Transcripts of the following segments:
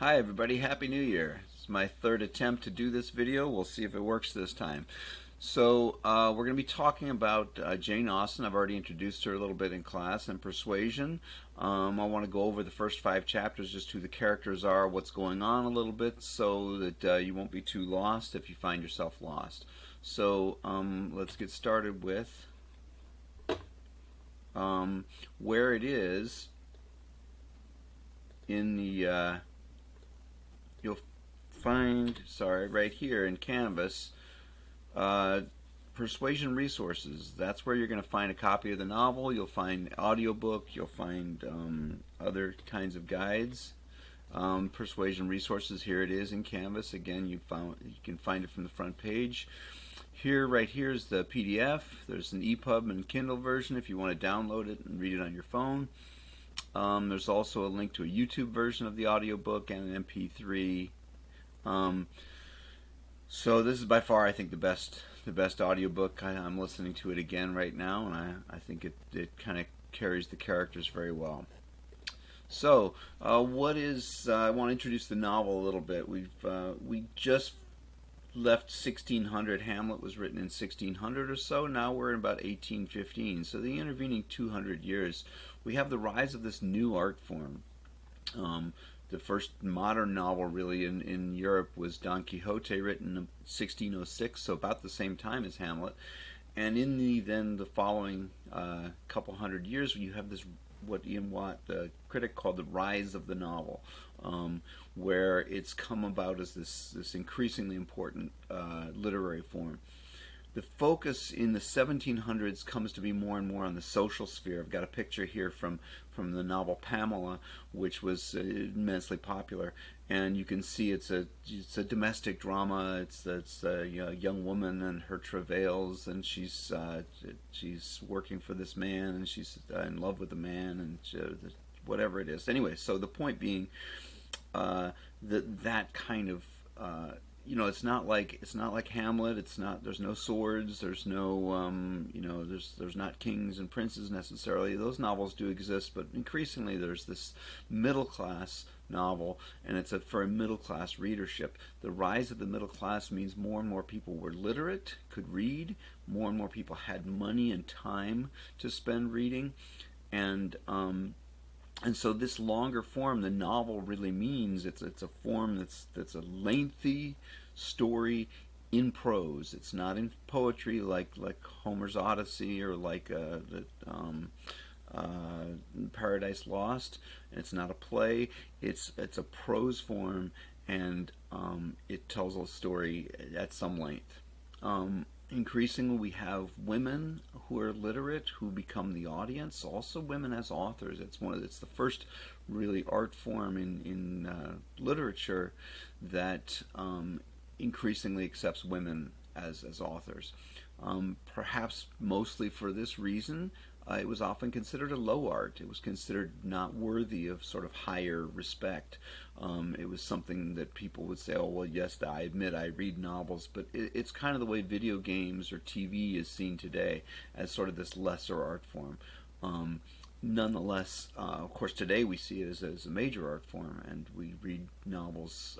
Hi everybody, Happy New Year. It's my third attempt to do this video. We'll see if it works this time. We're going to be talking about Jane Austen. I've already introduced her a little bit in class, and Persuasion. I want to go over the first 5 chapters, just who the characters are, what's going on a little bit, so that you won't be too lost if you find yourself lost. Let's get started with where it is in the you'll find, right here in Canvas, Persuasion Resources. That's where you're going to find a copy of the novel. You'll find audiobook. You'll find other kinds of guides. Persuasion Resources, here it is in Canvas. Again, you can find it from the front page. Right here is the PDF. There's an EPUB and Kindle version if you want to download it and read it on your phone. There's also a link to a YouTube version of the audiobook and an MP3. So this is by far, I think, the best audiobook. I'm listening to it again right now, and I think it kind of carries the characters very well. So, I want to introduce the novel a little bit. We just left 1600. Hamlet was written in 1600 or so. Now we're in about 1815. So the intervening 200 years, we have the rise of this new art form. The first modern novel really in Europe was Don Quixote, written in 1606, so about the same time as Hamlet. And in the following couple hundred years, you have this what Ian Watt, the critic, called the rise of the novel, where it's come about as this increasingly important literary form. The focus in the 1700s comes to be more and more on the social sphere. I've got a picture here from the novel Pamela, which was immensely popular, and you can see it's a domestic drama. It's a young woman and her travails, and she's working for this man, and she's in love with the man, and whatever it is. Anyway, so the point being that kind of it's not like Hamlet. There's no swords. There's no there's not kings and princes necessarily. Those novels do exist, but increasingly there's this middle class novel, and it's for a middle class readership. The rise of the middle class means more and more people were literate, could read. More and more people had money and time to spend reading, and so this longer form, the novel, really means it's a form that's a lengthy story in prose. It's not in poetry like Homer's Odyssey or like Paradise Lost. It's not a play. It's a prose form, and it tells a story at some length. Increasingly, we have women who are literate who become the audience. Also, women as authors. It's the first really art form in literature that increasingly accepts women as authors. Perhaps mostly for this reason, it was often considered a low art. It was considered not worthy of sort of higher respect. It was something that people would say, oh, well, yes, I admit I read novels, but it's kind of the way video games or TV is seen today, as sort of this lesser art form. Nonetheless, of course, today we see it as a major art form, and we read novels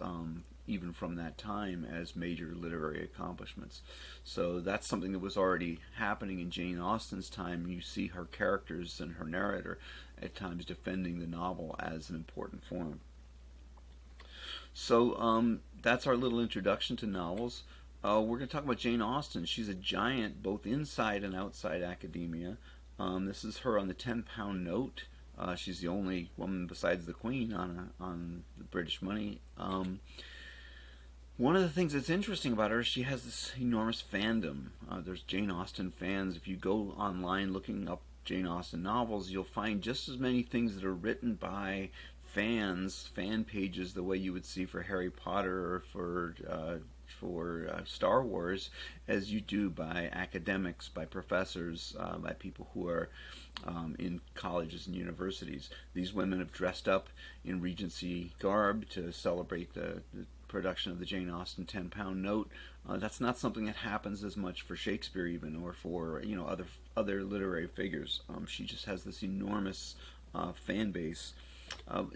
even from that time as major literary accomplishments. So that's something that was already happening in Jane Austen's time. You see her characters and her narrator at times defending the novel as an important form. So that's our little introduction to novels. We're going to talk about Jane Austen. She's a giant both inside and outside academia. This is her on the 10-pound note. She's the only woman besides the Queen on the British money. One of the things that's interesting about her is she has this enormous fandom. There's Jane Austen fans. If you go online looking up Jane Austen novels, you'll find just as many things that are written by fans, fan pages, the way you would see for Harry Potter or for Star Wars, as you do by academics, by professors, by people who are in colleges and universities. These women have dressed up in Regency garb to celebrate the production of the Jane Austen 10-pound note. That's not something that happens as much for Shakespeare even, or for other literary figures. She just has this enormous fan base.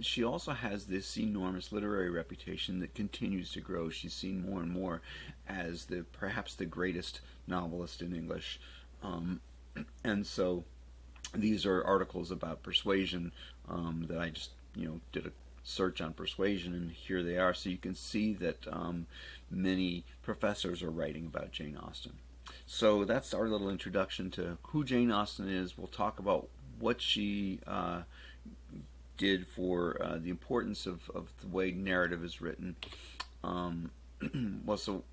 She also has this enormous literary reputation that continues to grow. She's seen more and more as perhaps the greatest novelist in English. Um, and so these are articles about persuasion that I just did a search on persuasion, and here they are. So you can see that many professors are writing about Jane Austen. So that's our little introduction to who Jane Austen is. We'll talk about what she did for the importance of the way narrative is written. Um, well, so,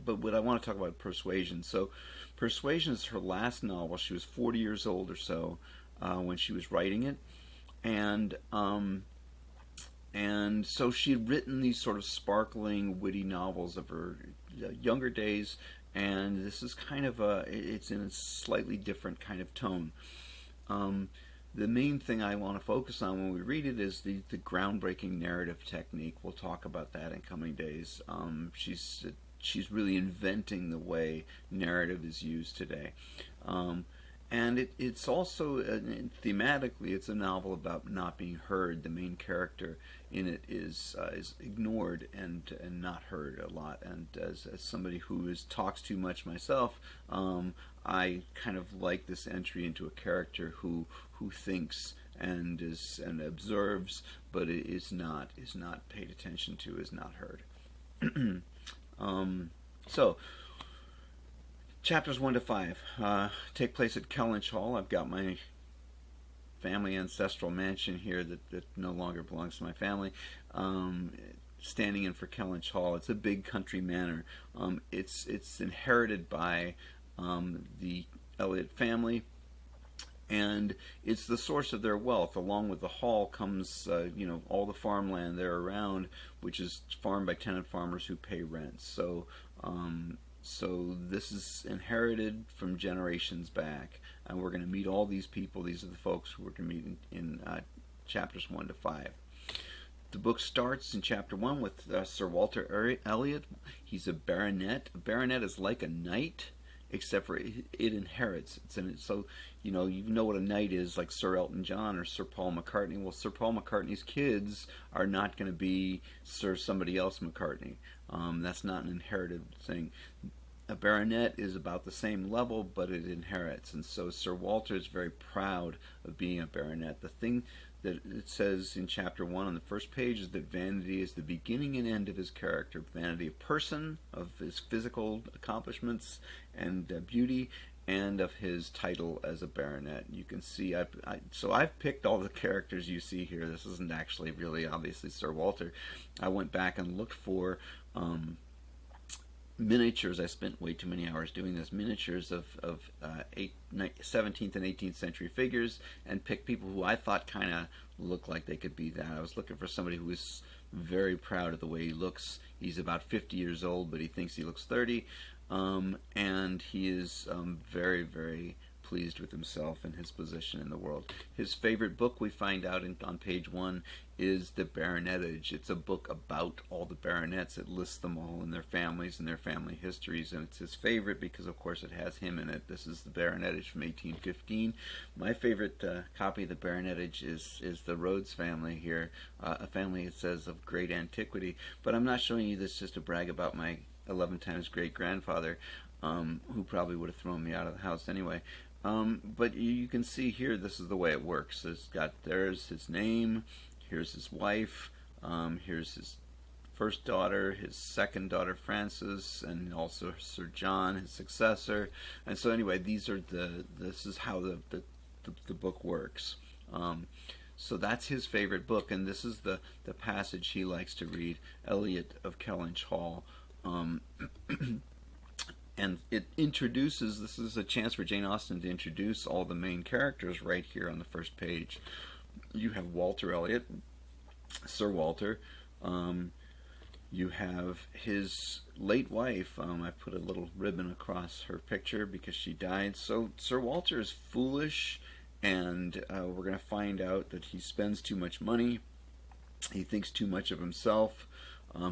but what I want to talk about Persuasion. So, Persuasion is her last novel. She was 40 years old or so when she was writing it, and so she had written these sort of sparkling, witty novels of her younger days, and this is kind of it's in a slightly different kind of tone. Um, the main thing I want to focus on when we read it is the groundbreaking narrative technique. We'll talk about that in coming days. She's really inventing the way narrative is used today. And it's also thematically, it's a novel about not being heard. The main character in it is ignored and not heard a lot. And as somebody who talks too much myself, I kind of like this entry into a character who thinks and observes, but is not paid attention to, is not heard. So chapters 1 to 5 take place at Kellynch Hall. I've got my family ancestral mansion here that no longer belongs to my family. Standing in for Kellynch Hall. It's a big country manor. It's inherited by the Elliot family, and it's the source of their wealth. Along with the hall comes, all the farmland there around, which is farmed by tenant farmers who pay rent. So this is inherited from generations back, and we're going to meet all these people. These are the folks who we're going to meet in chapters 1 to 5. The book starts in chapter 1 with Sir Walter Elliot. He's a baronet. A baronet is like a knight, except for it inherits. So you know what a knight is, like Sir Elton John or Sir Paul McCartney. Well, Sir Paul McCartney's kids are not going to be Sir somebody else McCartney. That's not an inherited thing. A baronet is about the same level, but it inherits. And so Sir Walter is very proud of being a baronet. The thing that it says in chapter 1 on the first page is that vanity is the beginning and end of his character. Vanity of person, of his physical accomplishments and beauty, and of his title as a baronet. You can see, so I've picked all the characters you see here. This isn't actually really obviously Sir Walter. I went back and looked for miniatures. I spent way too many hours doing this. Miniatures of 17th and 18th century figures, and picked people who I thought kind of looked like they could be that. I was looking for somebody who is very proud of the way he looks. He's about 50 years old, but he thinks he looks 30. And he is very, very pleased with himself and his position in the world. His favorite book, we find out on page 1, is The Baronetage. It's a book about all the baronets. It lists them all and their families and their family histories, and it's his favorite because, of course, it has him in it. This is The Baronetage from 1815. My favorite copy of The Baronetage is the Rhodes family here, a family, it says, of great antiquity. But I'm not showing you this just to brag about my 11 times great-grandfather, who probably would have thrown me out of the house anyway. But you can see here, this is the way it works. There's his name, here's his wife, here's his first daughter, his second daughter Frances, and also Sir John, his successor. And so anyway, this is how the book works. So that's his favorite book, and this is the passage he likes to read, Eliot of Kellynch Hall. And it introduces, this is a chance for Jane Austen to introduce all the main characters right here on the first page. You have Walter Elliot, Sir Walter. You have his late wife. I put a little ribbon across her picture because she died. So Sir Walter is foolish, and we're going to find out that he spends too much money. He thinks too much of himself.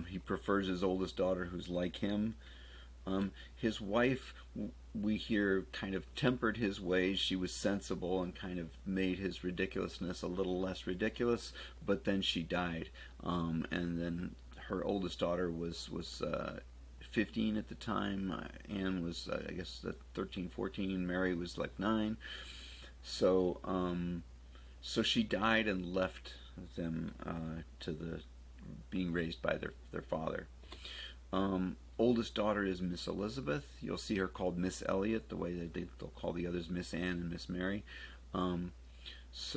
He prefers his oldest daughter, who's like him. His wife, we hear, kind of tempered his ways. She was sensible and kind of made his ridiculousness a little less ridiculous. But then she died, and then her oldest daughter was 15 at the time. Anne was, I guess, 13, 14. Mary was like 9. So, so she died and left them to the being raised by their father. Oldest daughter is Miss Elizabeth. You'll see her called Miss Elliot, the way that they'll call the others Miss Anne and Miss Mary. Miss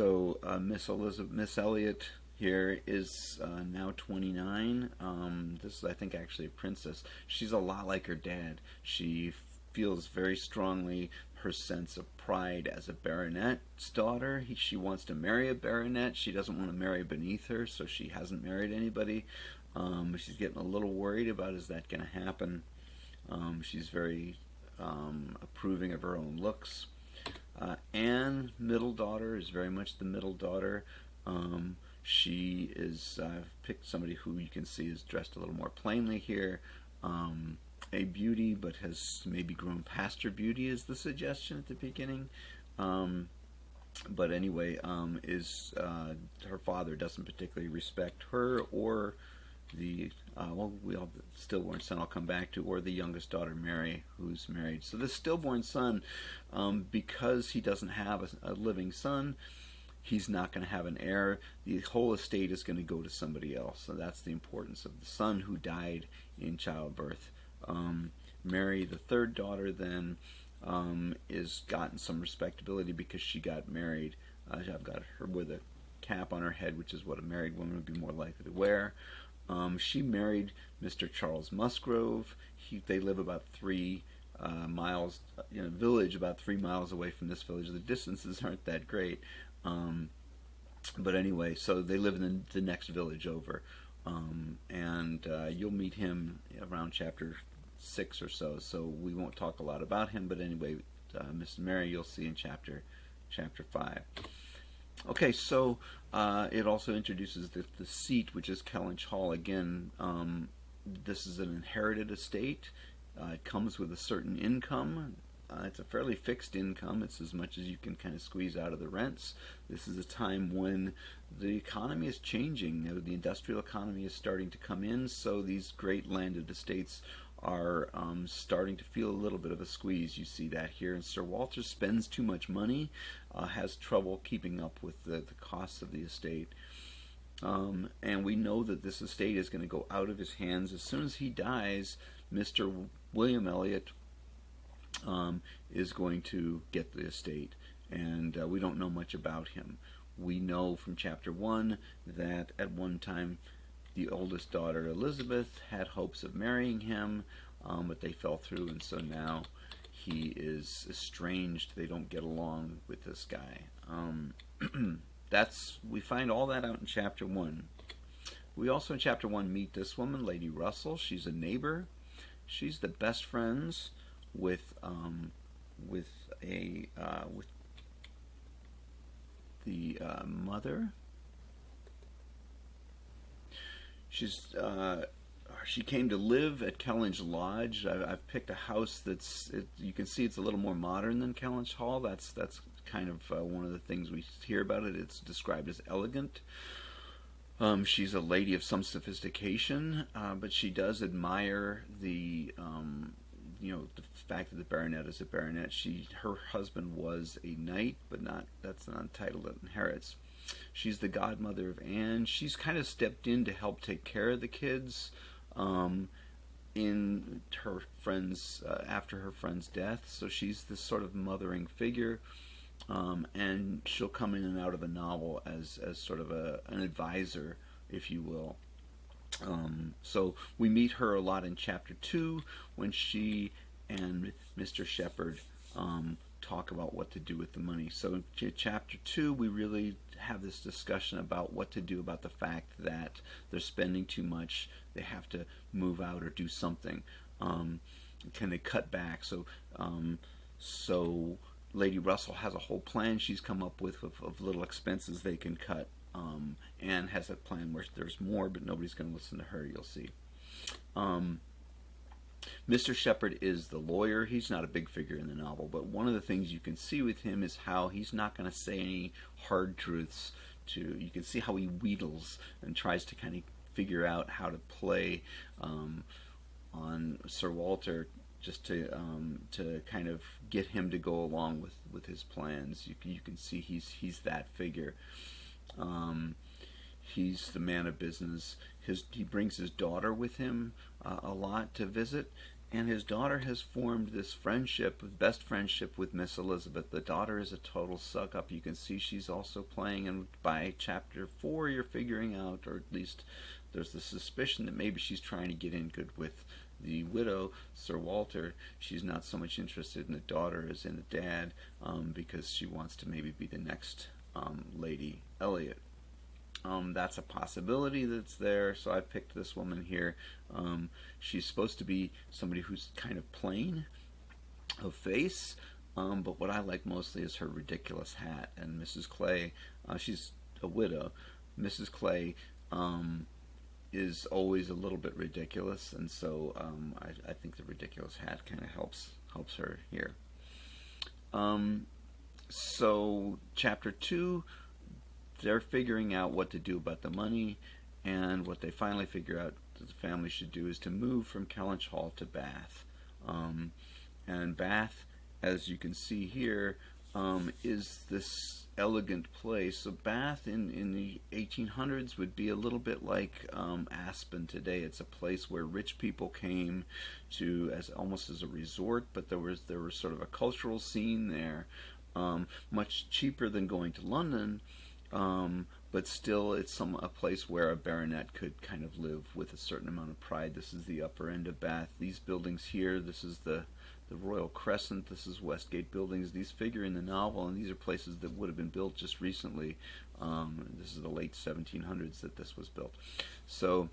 Elliot here is now 29. This is, I think, actually a princess. She's a lot like her dad. She feels very strongly her sense of pride as a baronet's daughter. She wants to marry a baronet. She doesn't want to marry beneath her, so she hasn't married anybody. She's getting a little worried about, is that going to happen? She's very approving of her own looks. Anne, middle daughter, is very much the middle daughter. She is, I've picked somebody who you can see is dressed a little more plainly here. A beauty, but has maybe grown past her beauty, is the suggestion at the beginning. But anyway, is her father doesn't particularly respect her or the stillborn son I'll come back to, or the youngest daughter Mary, who's married. So the stillborn son, because he doesn't have a living son, he's not going to have an heir. The whole estate is going to go to somebody else. So that's the importance of the son who died in childbirth. Mary, the third daughter, then is gotten some respectability because she got married. I've got her with a cap on her head, which is what a married woman would be more likely to wear. She married Mr. Charles Musgrove. They live about 3 miles in a village about 3 miles away from this village. The distances aren't that great. But anyway, so they live in the next village over. And you'll meet him around chapter 6 or so we won't talk a lot about him, but anyway, Mr. Mary you'll see in chapter 5. Okay, so it also introduces the seat, which is Kellynch Hall. Again, this is an inherited estate. It comes with a certain income. It's a fairly fixed income. It's as much as you can kind of squeeze out of the rents. This is a time when the economy is changing. The industrial economy is starting to come in, so these great landed estates are starting to feel a little bit of a squeeze. You see that here. And Sir Walter spends too much money, has trouble keeping up with the costs of the estate. And we know that this estate is going to go out of his hands. As soon as he dies, Mr. William Elliot is going to get the estate. And we don't know much about him. We know from chapter 1 that at one time the oldest daughter, Elizabeth, had hopes of marrying him, but they fell through, and so now he is estranged. They don't get along with this guy. We find all that out in chapter 1. We also in chapter 1 meet this woman, Lady Russell. She's a neighbor. She's the best friends with the mother. She came to live at Kellynch Lodge. I've picked a house you can see it's a little more modern than Kellynch Hall. That's kind of one of the things we hear about it. It's described as elegant. She's a lady of some sophistication, but she does admire the fact that the baronet is a baronet. Her husband was a knight, but that's not a title that inherits. She's the godmother of Anne. She's kind of stepped in to help take care of the kids in her friend's after her friend's death. So she's this sort of mothering figure, and she'll come in and out of the novel as sort of an advisor, if you will. So we meet her a lot in chapter 2 when she and Mr. Shepherd talk about what to do with the money. So in chapter 2 we really have this discussion about what to do about the fact that they're spending too much. They have to move out or do something. Can they cut back? So Lady Russell has a whole plan she's come up with of little expenses they can cut. Anne has a plan where there's more, but nobody's going to listen to her, you'll see. Mr. Shepherd is the lawyer. He's not a big figure in the novel, but one of the things you can see with him is how he's not going to say any hard truths. You can see how he wheedles and tries to kind of figure out how to play on Sir Walter, just to kind of get him to go along with his plans. You can see he's that figure. He's the man of business. He brings his daughter with him a lot to visit, and his daughter has formed this best friendship with Miss Elizabeth. The daughter is a total suck-up. You can see she's also playing, and by chapter 4 you're figuring out, or at least there's the suspicion that maybe she's trying to get in good with the widow, Sir Walter. She's not so much interested in the daughter as in the dad, because she wants to maybe be the next Lady Elliot. That's a possibility that's there, so I picked this woman here. She's supposed to be somebody who's kind of plain of face, but what I like mostly is her ridiculous hat. And Mrs. Clay, she's a widow. Mrs. Clay is always a little bit ridiculous, and so I think the ridiculous hat kind of helps her here. So chapter 2, they're figuring out what to do about the money, and what they finally figure out that the family should do is to move from Kellynch Hall to Bath. And Bath, as you can see here, is this elegant place. So Bath in the 1800s would be a little bit like Aspen today. It's a place where rich people came to almost as a resort, but there was sort of a cultural scene there, much cheaper than going to London. But still, it's a place where a baronet could kind of live with a certain amount of pride. This is the upper end of Bath. These buildings here, this is the Royal Crescent, this is Westgate Buildings. These figure in the novel, and these are places that would have been built just recently. This is the late 1700s that this was built. So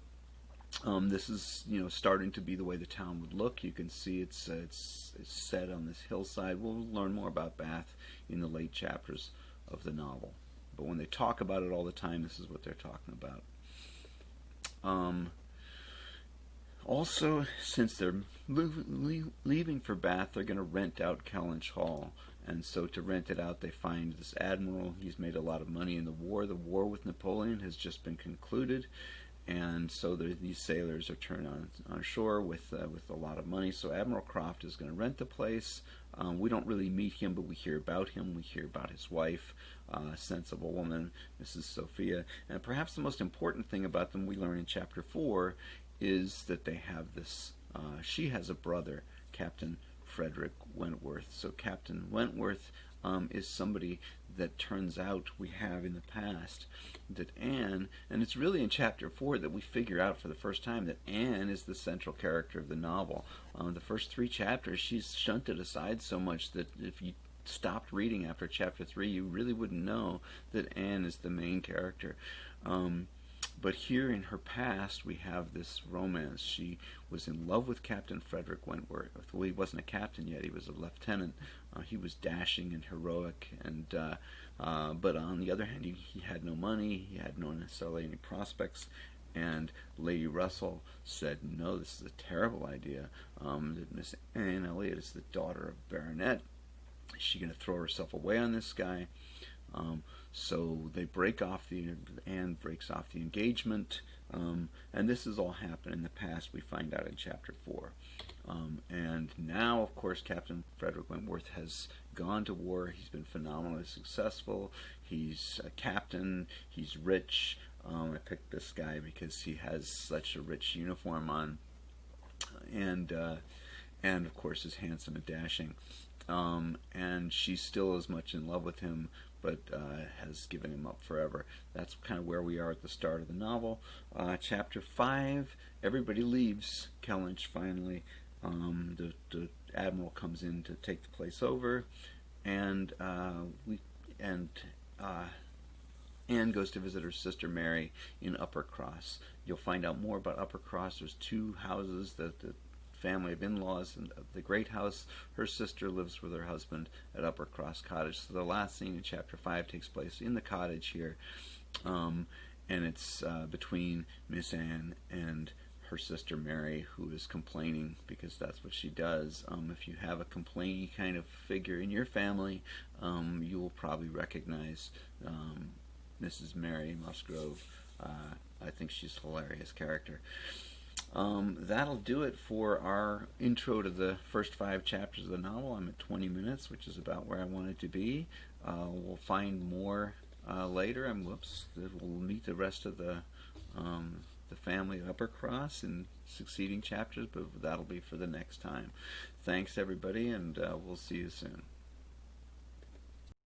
this is starting to be the way the town would look. You can see it's set on this hillside. We'll learn more about Bath in the late chapters of the novel. But when they talk about it all the time, this is what they're talking about. Also, since they're leaving for Bath, they're going to rent out Kellynch Hall. And so to rent it out, they find this admiral. He's made a lot of money in the war. The war with Napoleon has just been concluded. And so these sailors are turned on shore with a lot of money. So Admiral Croft is going to rent the place. We don't really meet him, but we hear about him. We hear about his wife, a sensible woman, Mrs. Sophia. And perhaps the most important thing about them we learn in chapter 4 is that they have this, she has a brother, Captain Frederick Wentworth. So Captain Wentworth is somebody that turns out we have in the past, that Anne, and it's really in chapter 4 that we figure out for the first time that Anne is the central character of the novel. The first 3 chapters she's shunted aside so much that if you stopped reading after chapter 3 you really wouldn't know that Anne is the main character. But here in her past we have this romance. She was in love with Captain Frederick Wentworth. Well, he wasn't a captain yet, he was a lieutenant. He was dashing and heroic, and but on the other hand he had no money, he had no necessarily any prospects. And Lady Russell said, no, this is a terrible idea. That Miss Anne Elliot is the daughter of a baronet. Is she going to throw herself away on this guy? So they Anne breaks off the engagement, and this has all happened in the past. We find out in chapter 4. And now, of course, Captain Frederick Wentworth has gone to war. He's been phenomenally successful. He's a captain. He's rich. I picked this guy because he has such a rich uniform on, and of course is handsome and dashing. And she's still as much in love with him, but has given him up forever. That's kind of where we are at the start of the novel. Chapter 5, everybody leaves Kellynch finally. The admiral comes in to take the place over, and Anne goes to visit her sister Mary in Uppercross. You'll find out more about Uppercross. There's 2 houses that the family of in-laws, and the great house. Her sister lives with her husband at Uppercross Cottage. So the last scene in chapter 5 takes place in the cottage here, and it's between Miss Anne and her sister Mary, who is complaining, because that's what she does. If you have a complaining kind of figure in your family, you will probably recognize Mrs. Mary Musgrove. I think she's a hilarious character. That'll do it for our intro to the first 5 chapters of the novel. I'm at 20 minutes, which is about where I want it to be. We'll find more later, and we'll meet the rest of the family of Uppercross in succeeding chapters, but that'll be for the next time. Thanks, everybody, and we'll see you soon.